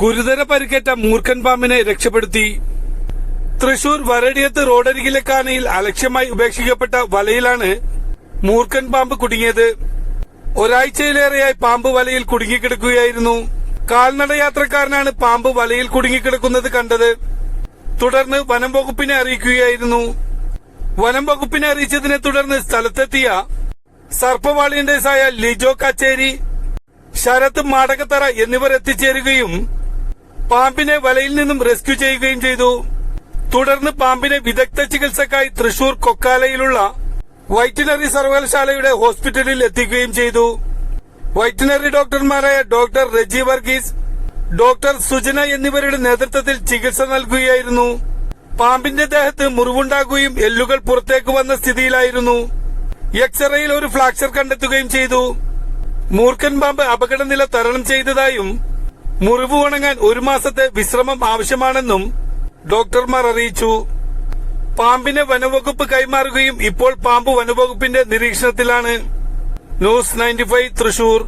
ഗുരുതര പരിക്കേറ്റ മൂർഖൻ പാമ്പിനെ രക്ഷപ്പെടുത്തി. തൃശൂർ വരടിയത്ത് റോഡരികിലെ കാനയിൽ അലക്ഷ്യമായി ഉപേക്ഷിക്കപ്പെട്ട വലയിലാണ് മൂർഖൻ പാമ്പ് കുടുങ്ങിയത്. ഒരാഴ്ചയിലേറെയായി പാമ്പ് വലയിൽ കുടുങ്ങിക്കിടക്കുകയായിരുന്നു. കാൽനടയാത്രക്കാരനാണ് പാമ്പ് വലയിൽ കുടുങ്ങിക്കിടക്കുന്നത് കണ്ടത്. തുടർന്ന് വനം വകുപ്പിനെ അറിയിക്കുകയായിരുന്നു. വനം വകുപ്പിനെ അറിയിച്ചതിനെ തുടർന്ന് സ്ഥലത്തെത്തിയ സർപ്പ വാളണ്ടിയേഴ്സായ ലിജോ കച്ചേരി, ശരത് മാടകത്തറ എന്നിവർ എത്തിച്ചേരുകയും പാമ്പിനെ വലയിൽ നിന്നും റെസ്ക്യൂ ചെയ്യുകയും ചെയ്തു. തുടർന്ന് പാമ്പിനെ വിദഗ്ധ ചികിത്സക്കായി തൃശൂർ കൊക്കാലയിലുള്ള വൈറ്റിനറി സർവകലാശാലയുടെ ഹോസ്പിറ്റലിൽ എത്തിക്കുകയും ചെയ്തു. വൈറ്റിനറി ഡോക്ടർമാരായ ഡോക്ടർ റെജി വർഗീസ്, ഡോക്ടർ സുജന എന്നിവരുടെ നേതൃത്വത്തിൽ ചികിത്സ നൽകുകയായിരുന്നു. പാമ്പിന്റെ ദേഹത്ത് മുറിവുണ്ടാകുകയും എല്ലുകൾ പുറത്തേക്ക് വന്ന സ്ഥിതിയിലായിരുന്നു. എക്സ്റേയിൽ ഒരു ഫ്രാക്ചർ കണ്ടെത്തുകയും ചെയ്തു. മൂർഖൻ പാമ്പ് അപകടനില തരണം ചെയ്തതായും മുറിവ് ഉണങ്ങാൻ 1 മാസത്തെ വിശ്രമം ആവശ്യമാണെന്നും ഡോക്ടർമാർ അറിയിച്ചു. പാമ്പിനെ വനംവകുപ്പ് കൈമാറുകയും ഇപ്പോൾ പാമ്പ് വനംവകുപ്പിന്റെ നിരീക്ഷണത്തിലാണ്. ന്യൂസ് 95 തൃശൂർ.